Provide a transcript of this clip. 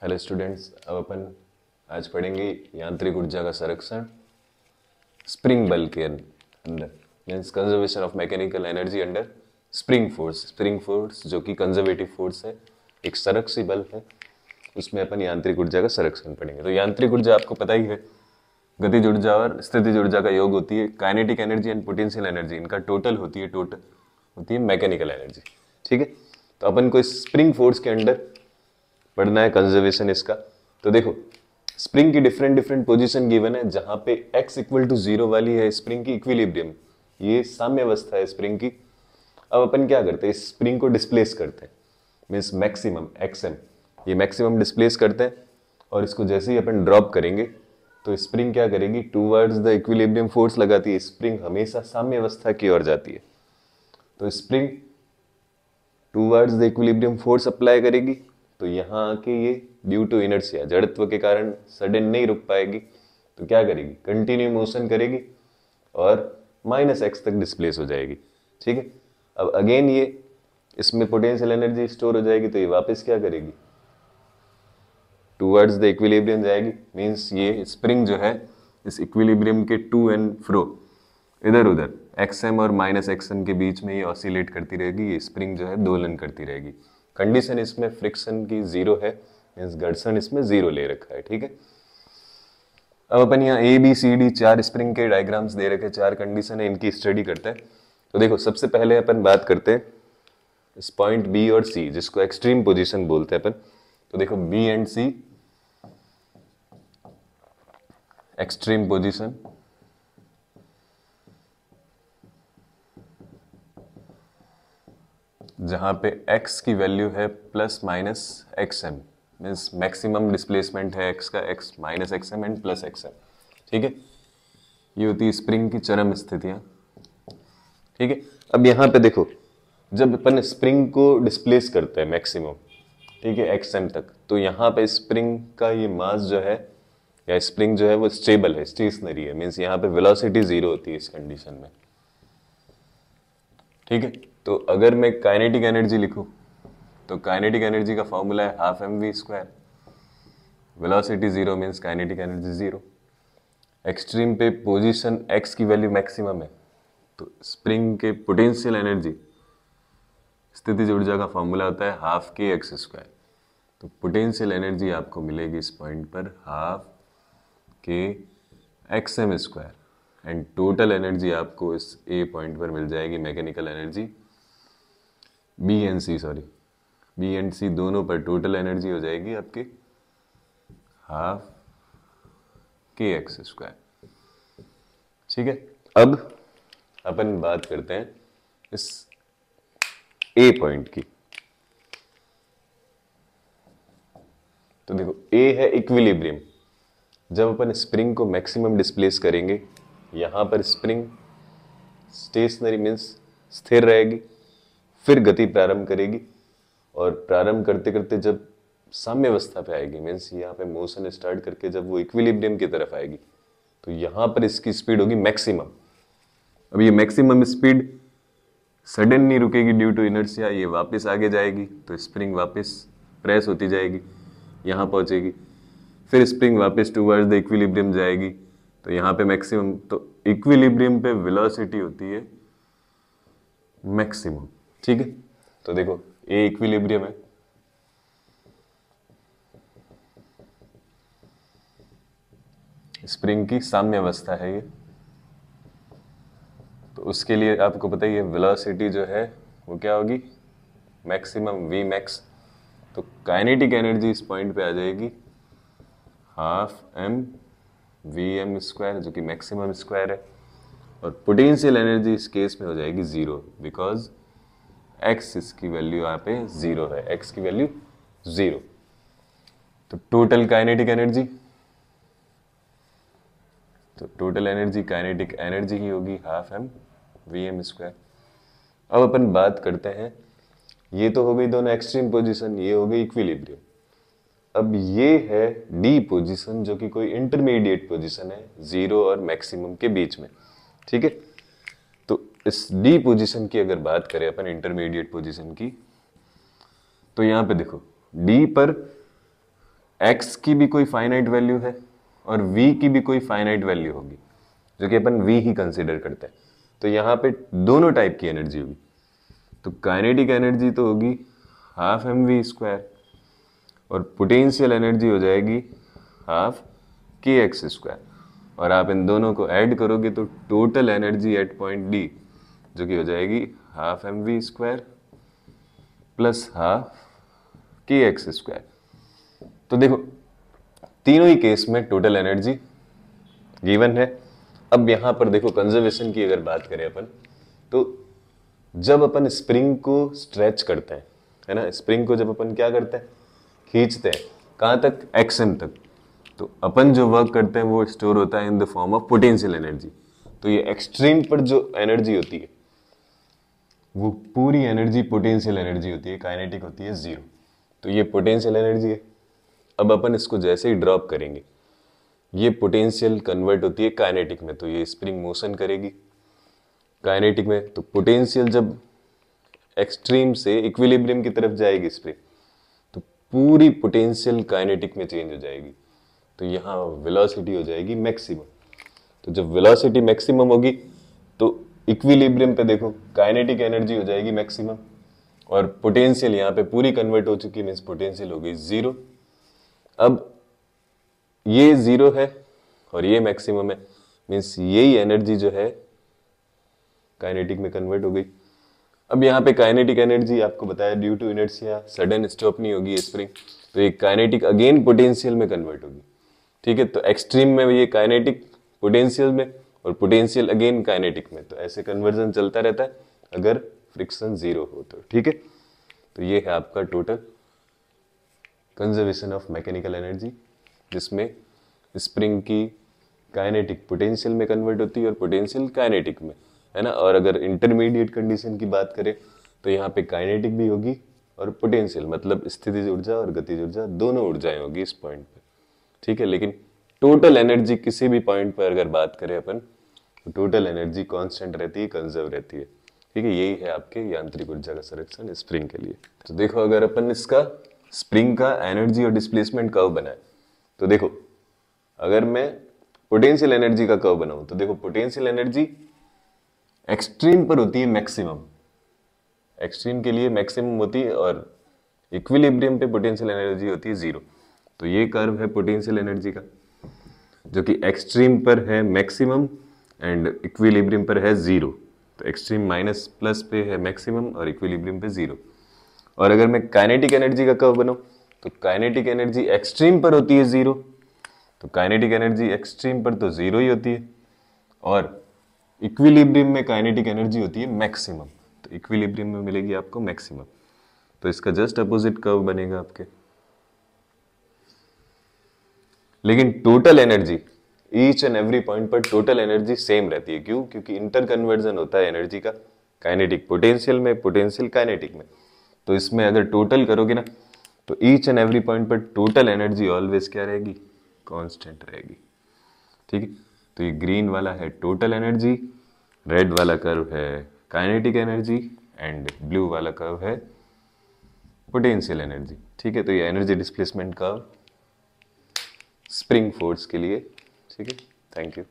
Hello students, अब अपन आज पढ़ेंगे यांत्रिक ऊर्जा का संरक्षण स्प्रिंग बल के अंदर, means conservation of mechanical energy under spring force. Spring force जो कि कंजर्वेटिव फोर्स है, एक संरक्षी बल है, उसमें अपन यांत्रिक ऊर्जा का संरक्षण पढ़ेंगे। तो यांत्रिक ऊर्जा आपको पता ही है, गतिज ऊर्जा और स्थितिज ऊर्जा का योग होती है। Kinetic energy and potential energy इनका टोटल होती है मैकेनिकल एनर्जी। ठीक है, तो अपन को स्प्रिंग फोर्स के अंडर पढ़ना है कंजर्वेशन इसका। तो देखो, स्प्रिंग की डिफरेंट पोजीशन गिवन है, जहां पे x इक्वल टू 0 वाली है स्प्रिंग की इक्विलिब्रियम, ये साम्य अवस्था है स्प्रिंग की। अब अपन क्या करते हैं, इस स्प्रिंग को डिस्प्लेस करते हैं, मीन्स मैक्सिमम xm, ये मैक्सिमम डिस्प्लेस करते हैं और इसको जैसे ही अपन ड्रॉप करेंगे तो स्प्रिंग क्या करेगी, टूवर्ड्स द इक्विलिब्रियम फोर्स लगाती है। स्प्रिंग हमेशा साम्य अवस्था की ओर जाती है, तो spring towards the equilibrium force apply करेगी। तो यहाँ आके ये ड्यू टू इनर्शिया, जड़त्व के कारण सडन नहीं रुक पाएगी, तो क्या करेगी, कंटिन्यू मोशन करेगी और -x तक डिस्प्लेस हो जाएगी। ठीक है, अब अगेन ये इसमें पोटेंशियल एनर्जी स्टोर हो जाएगी, तो ये वापस क्या करेगी, टूवर्ड्स द इक्विलिब्रियम जाएगी। मीन्स ये स्प्रिंग जो है इस इक्विलिब्रियम के टू एंड फ्रो, इधर उधर xm और -xm के बीच में ये ऑसिलेट करती रहेगी। ये स्प्रिंग जो है दोलन करती रहेगी। कंडीशन इसमें फ्रिक्शन की 0 है, मीन्स घर्षण इसमें 0 ले रखा है। ठीक है, अब अपन यहाँ ABCD 4 स्प्रिंग के डायग्राम्स दे रखे, 4 कंडीशन है, इनकी स्टडी करते हैं। तो देखो, सबसे पहले अपन बात करते हैं इस पॉइंट B और C, जिसको एक्सट्रीम पोजीशन बोलते हैं अपन। तो देखो, B and C extreme position, जहां पे x की वैल्यू है ±xm, मीन्स मैक्सिमम डिस्प्लेसमेंट है x का, x -xm एंड +xm। ठीक है, ये होती है स्प्रिंग की चरम स्थितियां। ठीक है, अब यहाँ पे देखो, जब अपन स्प्रिंग को डिस्प्लेस करते हैं मैक्सिमम, ठीक है, xm तक, तो यहाँ पे स्प्रिंग का ये मास जो है या स्प्रिंग जो है वो स्टेबल है, स्टेशनरी है, मीन्स यहाँ पे वेलोसिटी 0 होती है इस कंडीशन में। ठीक है, तो अगर मैं काइनेटिक एनर्जी लिखूं, तो काइनेटिक एनर्जी का फॉर्मूला है half mv²। Velocity 0 means kinetic energy 0। Extreme पे पोजीशन x की वैल्यू मैक्सिमम है, तो स्प्रिंग के पोटेंशियल एनर्जी, स्थितिज ऊर्जा का फॉर्मूला होता है हाफ kx²। तो पोटेंशियल एनर्जी आपको मिलेगी इस पॉइंट पर half kxm² and total energy आपको इस A पॉइंट पर मिल जाएगी, mechanical energy B and C दोनों पर टोटल एनर्जी हो जाएगी आपकी हाफ kx²। ठीक है, अब अपन बात करते हैं इस A पॉइंट की। तो देखो, A है इक्विलिब्रियम। जब अपन स्प्रिंग को मैक्सिमम डिस्प्लेस करेंगे, यहाँ पर स्प्रिंग स्टेशनरी मीन्स स्थिर रहेगी, फिर गति प्रारंभ करेगी और प्रारंभ करते करते जब साम्य अवस्था पे आएगी, मीन्स यहाँ पे मोशन स्टार्ट करके जब वो इक्विलिब्रियम की तरफ आएगी, तो यहाँ पर इसकी स्पीड होगी मैक्सिमम। अब ये मैक्सिमम स्पीड सडन नहीं रुकेगी ड्यू टू इनर्शिया, ये वापस आगे जाएगी, तो स्प्रिंग वापस प्रेस होती जाएगी, यहाँ पहुंचेगी, फिर स्प्रिंग वापस टूवर्ड्स द इक्विलिब्रियम जाएगी, तो यहाँ पे मैक्सिमम, तो इक्विलिब्रियम पे वेलोसिटी होती है मैक्सिमम। ठीक है, तो देखो, A इक्विलिब्रियम है, स्प्रिंग की साम्य अवस्था है ये, तो उसके लिए आपको पता ही है वेलोसिटी जो है वो क्या होगी, मैक्सिमम Vmax। तो काइनेटिक एनर्जी इस पॉइंट पे आ जाएगी हाफ mvm², जो कि मैक्सिमम स्क्वायर है, और पोटेंशियल एनर्जी इस केस में हो जाएगी 0, बिकॉज x इसकी वैल्यू यहाँ पे 0 है, x की वैल्यू 0। तो टोटल काइनेटिक एनर्जी, तो टोटल एनर्जी काइनेटिक एनर्जी ही होगी हाफ mvm²। अब अपन बात करते हैं, ये तो हो गई दोनों एक्सट्रीम पोजीशन, ये हो गई इक्विलिब्रियम। अब ये है D पोजीशन, जो कि कोई इंटरमीडिएट पोजीशन है 0 और मैक्सिमम के बीच में। ठीक है, तो इस D पोजीशन की अगर बात करें अपन, इंटरमीडिएट पोजीशन की, तो यहाँ पे देखो, D पर x की भी कोई फाइनाइट वैल्यू है और v की भी कोई फाइनाइट वैल्यू होगी, जो कि अपन v ही कंसीडर करते हैं। तो यहाँ पे दोनों टाइप की एनर्जी होगी। तो काइनेटिक एनर्जी तो होगी हाफ एम वी स्क्वायर और पोटेंशियल एनर्जी हो जाएगी हाफ के एक्स स्क्वायर, और आप इन दोनों को ऐड करोगे तो total energy at point D जो कि हो जाएगी half m v square plus half k x square. तो देखो तीनों ही केस में टोटल एनर्जी गिवन है। अब यहां पर देखो कंजर्वेशन की अगर बात करें अपन, तो जब अपन स्प्रिंग को स्ट्रेच करते हैं, है ना, स्प्रिंग को जब अपन क्या करते हैं, खींचते हैं, कहां तक, एक्सएम तक, तो अपन जो वर्क करते हैं वो स्टोर होता है in the form of potential energy. तो ये एक्सट्रीम पर जो एनर्जी होती है वो पूरी एनर्जी पोटेंशियल एनर्जी होती है, काइनेटिक होती है जीरो। तो ये पोटेंशियल एनर्जी है। अब अपन इसको जैसे ही ड्रॉप करेंगे ये पोटेंशियल कन्वर्ट होती है काइनेटिक में, तो ये स्प्रिंग मोशन करेगी काइनेटिक में। तो पोटेंशियल जब एक्सट्रीम से इक्विलिब्रियम की तरफ जाएगी स्प्रिंग, तो पूरी पोटेंशियल काइनेटिक में चेंज हो जाएगी। तो यहाँ वेलोसिटी हो जाएगी मैक्सिमम। तो जब वेलोसिटी मैक्सिमम होगी तो इक्विलिब्रियम पे देखो काइनेटिक एनर्जी हो जाएगी मैक्सिमम और पोटेंशियल यहाँ पे पूरी कन्वर्ट हो चुकी, मीन्स पोटेंशियल हो गई जीरो। अब ये जीरो है और ये मैक्सिमम है, मीन्स यही एनर्जी जो है काइनेटिक में कन्वर्ट हो गई। अब यहाँ पे काइनेटिक एनर्जी आपको बताया due to inertia sudden stop नहीं होगी स्प्रिंग, तो ये काइनेटिक अगेन पोटेंशियल में कन्वर्ट होगी। ठीक है, तो एक्सट्रीम में ये काइनेटिक पोटेंशियल में और पोटेंशियल अगेन काइनेटिक में, तो ऐसे कन्वर्जन चलता रहता है अगर फ्रिक्शन जीरो हो तो। ठीक है, तो ये है आपका total conservation of mechanical energy, जिसमें स्प्रिंग की काइनेटिक पोटेंशियल में कन्वर्ट होती है और पोटेंशियल काइनेटिक में, है ना। और अगर इंटरमीडिएट कंडीशन की बात करें तो यहाँ पे काइनेटिक भी होगी और पोटेंशियल, मतलब स्थितिज ऊर्जा और गतिज ऊर्जा दोनों ऊर्जाएं होगी इस पॉइंट पे। ठीक है, लेकिन टोटल एनर्जी किसी भी पॉइंट पर अगर बात करें अपन, तो टोटल एनर्जी कांस्टेंट रहती है, कंजर्व रहती है। ठीक है, यही है आपके यांत्रिक ऊर्जा का संरक्षण स्प्रिंग के लिए। तो देखो अगर अपन इसका स्प्रिंग का एनर्जी और डिस्प्लेसमेंट कर्व बनाए, तो देखो अगर मैं पोटेंशियल एनर्जी का कर्व बनाऊं, तो देखो पोटेंशियल एनर्जी एक्सट्रीम पर होती है मैक्सिमम, एक्सट्रीम के लिए मैक्सिमम होती है और इक्विलिब्रियम पे पोटेंशियल एनर्जी होती है जीरो। तो ये कर्व है पोटेंशियल एनर्जी का, जो कि एक्सट्रीम पर है मैक्सिमम एंड इक्विलिब्रियम पर है जीरो। तो एक्सट्रीम माइनस प्लस पे है मैक्सिमम और इक्विलिब्रियम पे जीरो। और अगर मैं काइनेटिक एनर्जी का कर्व बनाऊं, तो काइनेटिक एनर्जी एक्सट्रीम पर होती है जीरो, तो काइनेटिक एनर्जी एक्सट्रीम पर तो जीरो ही होती है, और इक्विलिब्रियम में काइनेटिक एनर्जी होती है मैक्सिमम, तो इक्विलिब्रियम में मिलेगी आपको मैक्सिमम। तो इसका जस्ट अपोजिट कर्व बनेगा आपके। लेकिन total energy each and every point पर टोटल एनर्जी सेम रहती है। क्यों? क्योंकि इंटर कन्वर्जन होता है एनर्जी का, काइनेटिक पोटेंशियल में, पोटेंशियल काइनेटिक में। तो इसमें अगर टोटल करोगे ना, तो ईच एंड एवरी पॉइंट पर टोटल एनर्जी ऑलवेज क्या रहेगी, कांस्टेंट रहेगी। ठीक है, तो ये ग्रीन वाला है टोटल एनर्जी, रेड वाला कर्व है काइनेटिक एनर्जी एंड ब्लू वाला कर्व है पोटेंशियल एनर्जी। ठीक है, तो ये energy displacement curve spring force के लिए। ठीक है, थैंक यू।